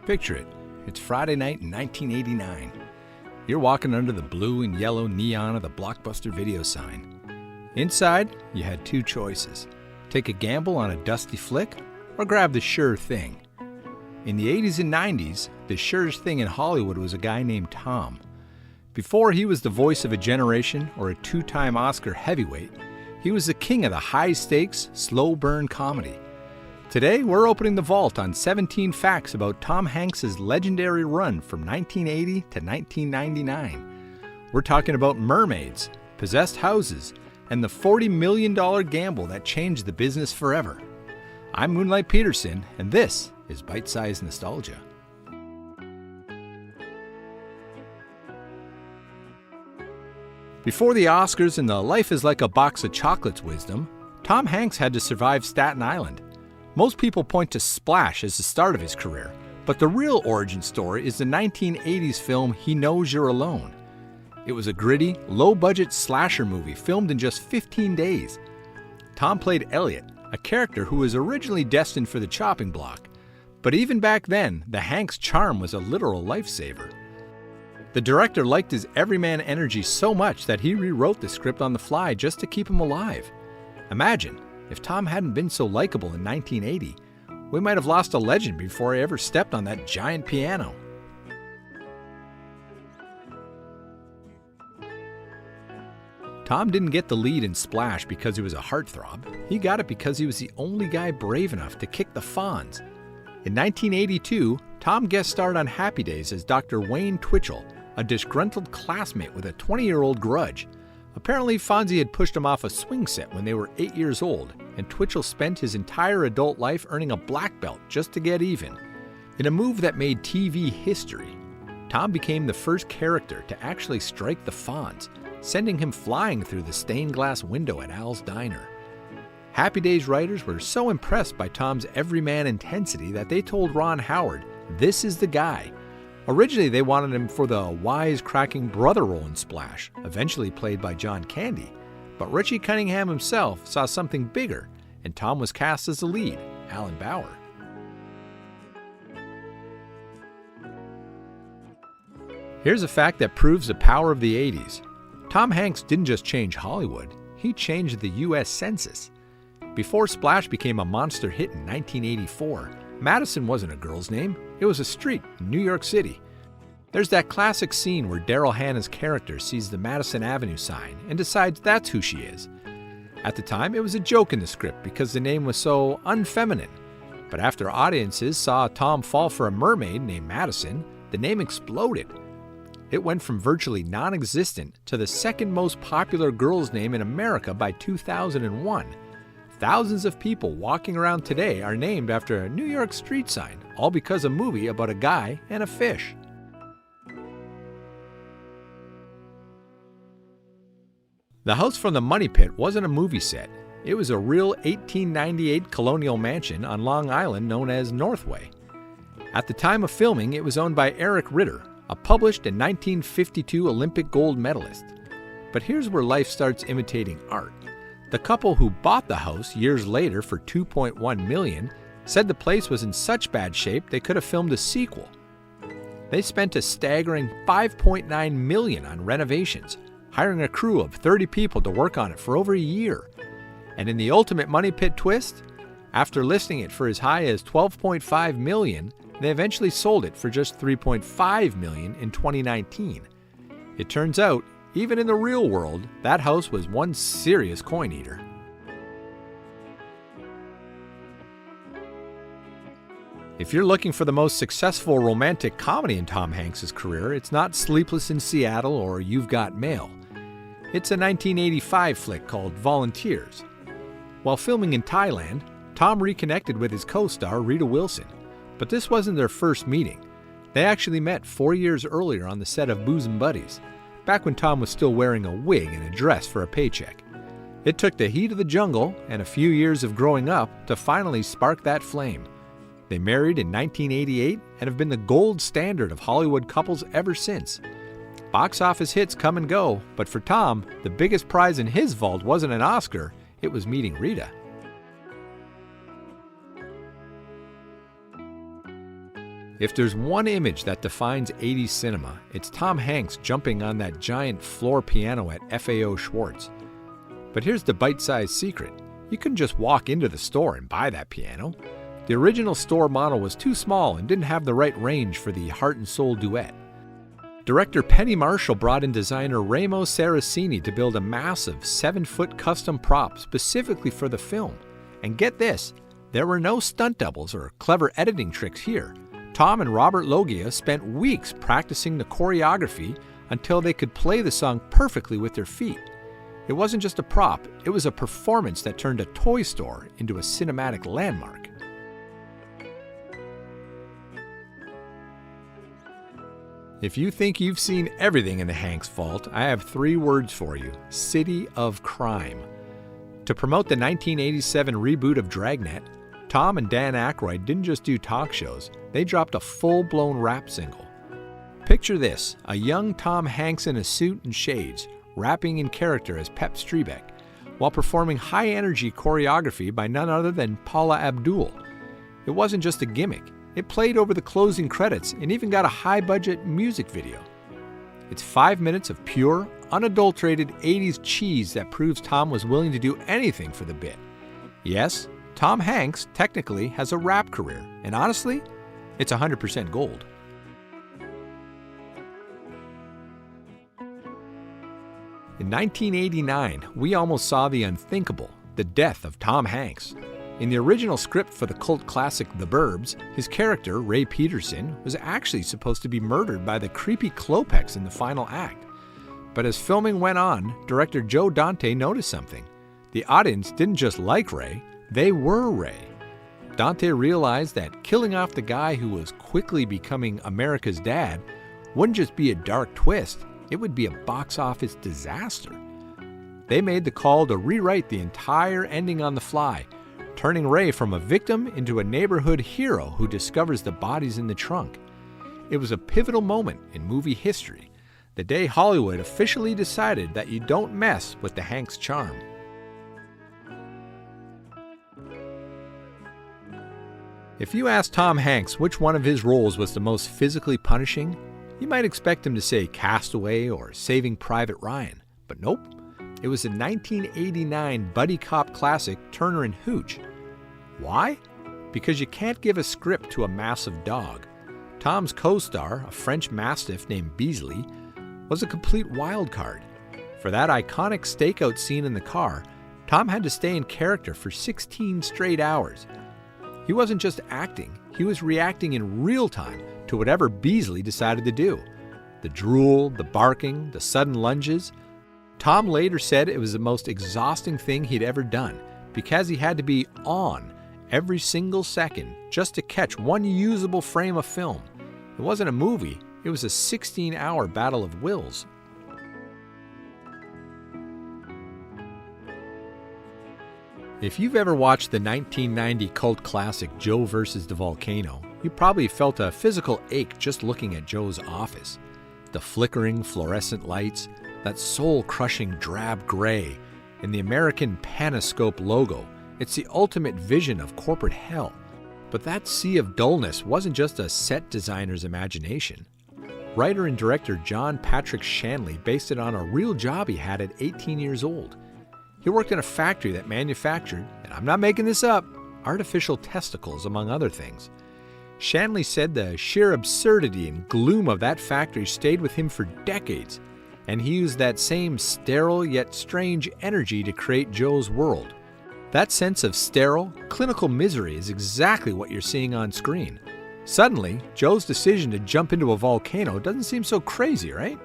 Picture it. It's Friday night in 1989. You're walking under the blue and yellow neon of the Blockbuster video sign. Inside, you had two choices. Take a gamble on a dusty flick, or grab the sure thing. In the 80s and 90s, the surest thing in Hollywood was a guy named Tom. Before he was the voice of a generation or a two-time Oscar heavyweight, he was the king of the high-stakes, slow-burn comedy. Today, we're opening the vault on 17 facts about Tom Hanks' legendary run from 1980 to 1999. We're talking about mermaids, possessed houses, and the $40 million gamble that changed the business forever. I'm Moonlight Peterson, and this is Bite-Sized Nostalgia. Before the Oscars and the life is like a box of chocolates wisdom, Tom Hanks had to survive Staten Island. Most people point to Splash as the start of his career, but the real origin story is the 1980s film He Knows You're Alone. It was a gritty, low-budget slasher movie filmed in just 15 days. Tom played Elliot, a character who was originally destined for the chopping block. But even back then, the Hanks charm was a literal lifesaver. The director liked his everyman energy so much that he rewrote the script on the fly just to keep him alive. Imagine, if Tom hadn't been so likable in 1980, we might have lost a legend before he ever stepped on that giant piano. Tom didn't get the lead in Splash because he was a heartthrob. He got it because he was the only guy brave enough to kick the Fonz. In 1982, Tom guest starred on Happy Days as Dr. Wayne Twitchell, a disgruntled classmate with a 20-year-old grudge. Apparently, Fonzie had pushed him off a swing set when they were 8 years old, and Twitchell spent his entire adult life earning a black belt just to get even. In a move that made TV history, Tom became the first character to actually strike the Fonz, sending him flying through the stained glass window at Al's Diner. Happy Days writers were so impressed by Tom's everyman intensity that they told Ron Howard, "This is the guy." Originally, they wanted him for the wise-cracking brother role in Splash, eventually played by John Candy. But Richie Cunningham himself saw something bigger, and Tom was cast as the lead, Alan Bauer. Here's a fact that proves the power of the 80s. Tom Hanks didn't just change Hollywood, he changed the U.S. Census. Before Splash became a monster hit in 1984, Madison wasn't a girl's name, it was a street in New York City. There's that classic scene where Daryl Hannah's character sees the Madison Avenue sign and decides that's who she is. At the time, it was a joke in the script because the name was so unfeminine. But after audiences saw Tom fall for a mermaid named Madison, the name exploded. It went from virtually non-existent to the second most popular girl's name in America by 2001. Thousands of people walking around today are named after a New York street sign, all because of a movie about a guy and a fish. The house from the Money Pit wasn't a movie set. It was a real 1898 colonial mansion on Long Island known as Northway. At the time of filming, it was owned by Eric Ritter, a published in 1952 Olympic gold medalist. But here's where life starts imitating art. The couple who bought the house years later for $2.1 million said the place was in such bad shape they could have filmed a sequel. They spent a staggering $5.9 million on renovations, hiring a crew of 30 people to work on it for over a year. And in the ultimate money pit twist, after listing it for as high as $12.5 million, they eventually sold it for just $3.5 million in 2019. It turns out, even in the real world, that house was one serious coin eater. If you're looking for the most successful romantic comedy in Tom Hanks' career, it's not Sleepless in Seattle or You've Got Mail. It's a 1985 flick called Volunteers. While filming in Thailand, Tom reconnected with his co-star Rita Wilson. But this wasn't their first meeting. They actually met 4 years earlier on the set of Booze and Buddies, back when Tom was still wearing a wig and a dress for a paycheck. It took the heat of the jungle and a few years of growing up to finally spark that flame. They married in 1988 and have been the gold standard of Hollywood couples ever since. Box office hits come and go, but for Tom, the biggest prize in his vault wasn't an Oscar, it was meeting Rita. If there's one image that defines 80s cinema, it's Tom Hanks jumping on that giant floor piano at FAO Schwartz. But here's the bite-sized secret. You couldn't just walk into the store and buy that piano. The original store model was too small and didn't have the right range for the heart and soul duet. Director Penny Marshall brought in designer Remo Saraceni to build a massive 7-foot custom prop specifically for the film. And get this, there were no stunt doubles or clever editing tricks here. Tom and Robert Loggia spent weeks practicing the choreography until they could play the song perfectly with their feet. It wasn't just a prop, it was a performance that turned a toy store into a cinematic landmark. If you think you've seen everything in the Hanks vault, I have 3 words for you: City of Crime. To promote the 1987 reboot of Dragnet, Tom and Dan Aykroyd didn't just do talk shows, they dropped a full-blown rap single. Picture this, a young Tom Hanks in a suit and shades, rapping in character as Pep Streebek, while performing high-energy choreography by none other than Paula Abdul. It wasn't just a gimmick. It played over the closing credits and even got a high-budget music video. It's 5 minutes of pure, unadulterated 80s cheese that proves Tom was willing to do anything for the bit. Yes, Tom Hanks technically has a rap career, and honestly, it's 100% gold. In 1989, we almost saw the unthinkable, the death of Tom Hanks. In the original script for the cult classic The Burbs, his character, Ray Peterson, was actually supposed to be murdered by the creepy Klopex in the final act. But as filming went on, director Joe Dante noticed something. The audience didn't just like Ray, they were Ray. Dante realized that killing off the guy who was quickly becoming America's dad wouldn't just be a dark twist, it would be a box office disaster. They made the call to rewrite the entire ending on the fly, turning Ray from a victim into a neighborhood hero who discovers the bodies in the trunk. It was a pivotal moment in movie history, the day Hollywood officially decided that you don't mess with the Hanks charm. If you ask Tom Hanks which one of his roles was the most physically punishing, you might expect him to say Castaway or Saving Private Ryan, but nope. It was the 1989 buddy cop classic Turner and Hooch. Why? Because you can't give a script to a massive dog. Tom's co-star, a French Mastiff named Beasley, was a complete wild card. For that iconic stakeout scene in the car, Tom had to stay in character for 16 straight hours. He wasn't just acting, he was reacting in real time to whatever Beasley decided to do. The drool, the barking, the sudden lunges. Tom later said it was the most exhausting thing he'd ever done because he had to be on every single second just to catch one usable frame of film. It wasn't a movie, it was a 16-hour battle of wills. If you've ever watched the 1990 cult classic Joe vs. the Volcano, you probably felt a physical ache just looking at Joe's office. The flickering fluorescent lights, that soul-crushing drab gray, and the American Panoscope logo. It's the ultimate vision of corporate hell. But that sea of dullness wasn't just a set designer's imagination. Writer and director John Patrick Shanley based it on a real job he had at 18 years old. He worked in a factory that manufactured, and I'm not making this up, artificial testicles, among other things. Shanley said the sheer absurdity and gloom of that factory stayed with him for decades, and he used that same sterile yet strange energy to create Joe's world. That sense of sterile, clinical misery is exactly what you're seeing on screen. Suddenly, Joe's decision to jump into a volcano doesn't seem so crazy, right?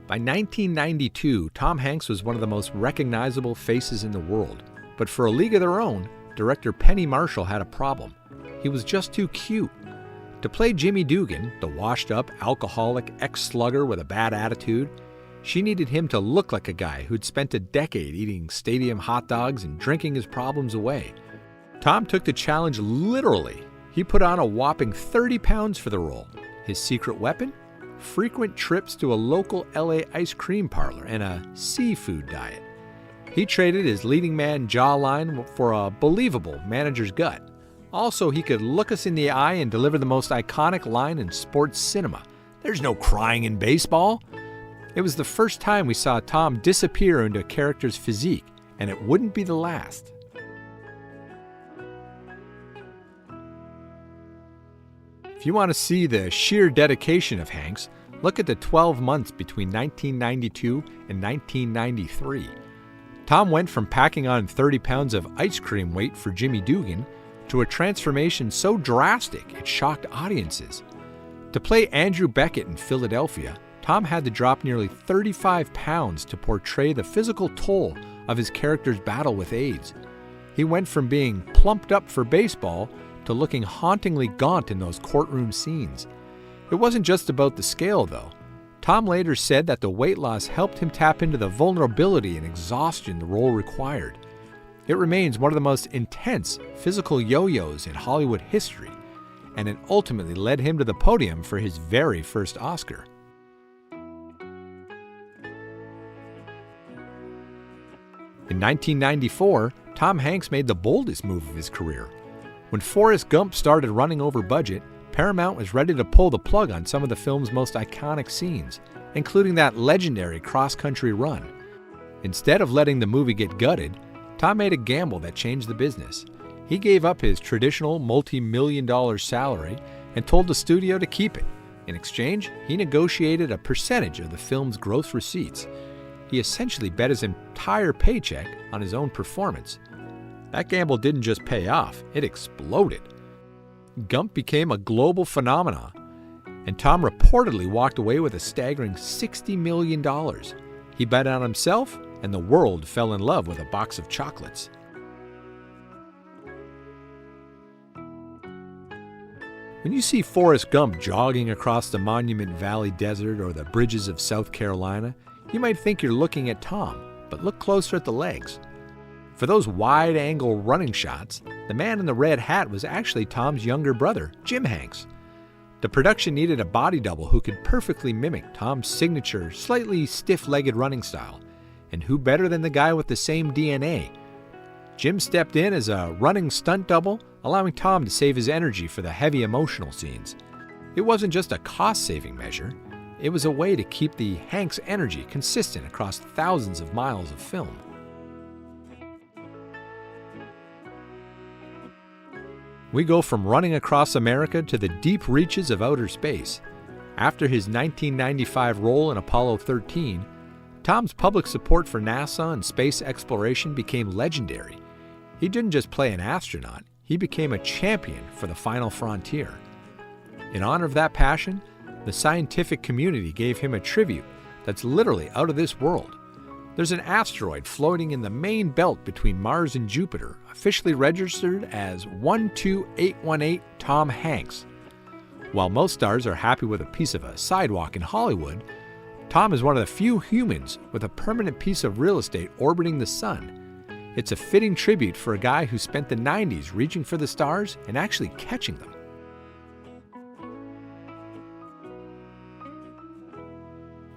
By 1992, Tom Hanks was one of the most recognizable faces in the world. But for A League of Their Own, director Penny Marshall had a problem. He was just too cute. To play Jimmy Dugan, the washed-up, alcoholic ex-slugger with a bad attitude, she needed him to look like a guy who'd spent a decade eating stadium hot dogs and drinking his problems away. Tom took the challenge literally. He put on a whopping 30 pounds for the role. His secret weapon? Frequent trips to a local LA ice cream parlor and a seafood diet. He traded his leading man jawline for a believable manager's gut. Also, he could look us in the eye and deliver the most iconic line in sports cinema. "There's no crying in baseball." It was the first time we saw Tom disappear into a character's physique, and it wouldn't be the last. If you want to see the sheer dedication of Hanks, look at the 12 months between 1992 and 1993. Tom went from packing on 30 pounds of ice cream weight for Jimmy Dugan to a transformation so drastic it shocked audiences. To play Andrew Beckett in Philadelphia, Tom had to drop nearly 35 pounds to portray the physical toll of his character's battle with AIDS. He went from being plumped up for baseball to looking hauntingly gaunt in those courtroom scenes. It wasn't just about the scale, though. Tom later said that the weight loss helped him tap into the vulnerability and exhaustion the role required. It remains one of the most intense physical yo-yos in Hollywood history, and it ultimately led him to the podium for his very first Oscar. In 1994, Tom Hanks made the boldest move of his career. When Forrest Gump started running over budget, Paramount was ready to pull the plug on some of the film's most iconic scenes, including that legendary cross-country run. Instead of letting the movie get gutted, Tom made a gamble that changed the business. He gave up his traditional multi-million-dollar salary and told the studio to keep it. In exchange, he negotiated a percentage of the film's gross receipts. He essentially bet his entire paycheck on his own performance. That gamble didn't just pay off, it exploded. Gump became a global phenomenon, and Tom reportedly walked away with a staggering $60 million. He bet on himself, and the world fell in love with a box of chocolates. When you see Forrest Gump jogging across the Monument Valley Desert or the bridges of South Carolina, you might think you're looking at Tom, but look closer at the legs. For those wide-angle running shots, the man in the red hat was actually Tom's younger brother, Jim Hanks. The production needed a body double who could perfectly mimic Tom's signature, slightly stiff-legged running style. And who better than the guy with the same DNA? Jim stepped in as a running stunt double, allowing Tom to save his energy for the heavy emotional scenes. It wasn't just a cost-saving measure. It was a way to keep the Hanks energy consistent across thousands of miles of film. We go from running across America to the deep reaches of outer space. After his 1995 role in Apollo 13, Tom's public support for NASA and space exploration became legendary. He didn't just play an astronaut, he became a champion for the final frontier. In honor of that passion, the scientific community gave him a tribute that's literally out of this world. There's an asteroid floating in the main belt between Mars and Jupiter, officially registered as 12818 Tom Hanks. While most stars are happy with a piece of a sidewalk in Hollywood, Tom is one of the few humans with a permanent piece of real estate orbiting the sun. It's a fitting tribute for a guy who spent the 90s reaching for the stars and actually catching them.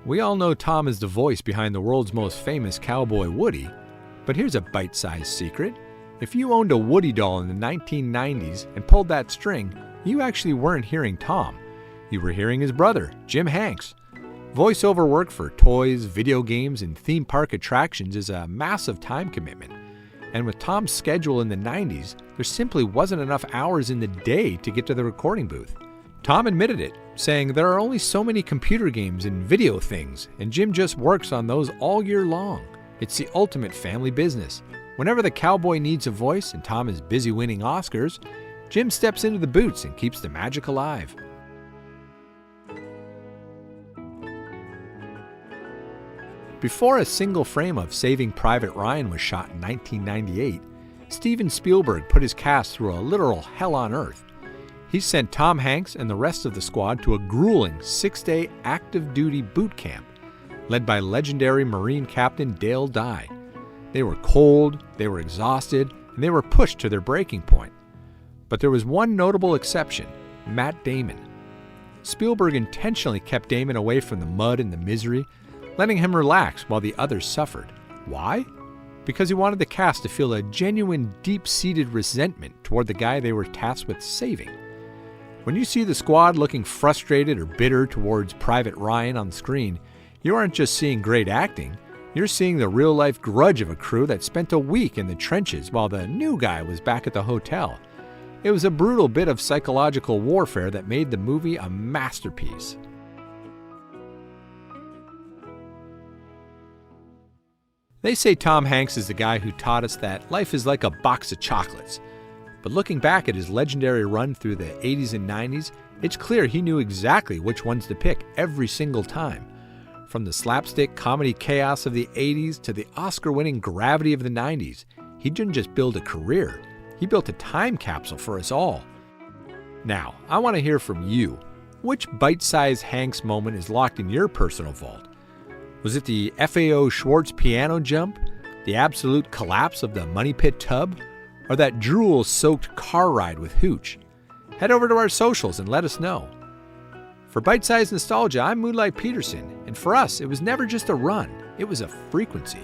We all know Tom is the voice behind the world's most famous cowboy Woody, but here's a bite-sized secret. If you owned a Woody doll in the 1990s and pulled that string, you actually weren't hearing Tom. You were hearing his brother, Jim Hanks. Voiceover work for toys, video games, and theme park attractions is a massive time commitment. And with Tom's schedule in the 90s, there simply wasn't enough hours in the day to get to the recording booth. Tom admitted it, saying there are only so many computer games and video things, and Jim just works on those all year long. It's the ultimate family business. Whenever the cowboy needs a voice and Tom is busy winning Oscars, Jim steps into the boots and keeps the magic alive. Before a single frame of Saving Private Ryan was shot in 1998, Steven Spielberg put his cast through a literal hell on earth. He sent Tom Hanks and the rest of the squad to a grueling 6-day active-duty boot camp, led by legendary Marine Captain Dale Dye. They were cold, they were exhausted, and they were pushed to their breaking point. But there was one notable exception, Matt Damon. Spielberg intentionally kept Damon away from the mud and the misery, letting him relax while the others suffered. Why? because he wanted the cast to feel a genuine, deep-seated resentment toward the guy they were tasked with saving. When you see the squad looking frustrated or bitter towards Private Ryan on the screen, you aren't just seeing great acting, you're seeing the real-life grudge of a crew that spent a week in the trenches while the new guy was back at the hotel. It was a brutal bit of psychological warfare that made the movie a masterpiece. They say Tom Hanks is the guy who taught us that life is like a box of chocolates. But looking back at his legendary run through the 80s and 90s, it's clear he knew exactly which ones to pick every single time. From the slapstick comedy chaos of the 80s to the Oscar-winning gravity of the 90s, he didn't just build a career, he built a time capsule for us all. Now, I want to hear from you. Which bite-sized Hanks moment is locked in your personal vault? Was it the FAO Schwartz piano jump, the absolute collapse of the Money Pit tub, or that drool-soaked car ride with Hooch? Head over to our socials and let us know. For Bite-Sized Nostalgia, I'm Moonlight Peterson, and for us, it was never just a run, it was a frequency.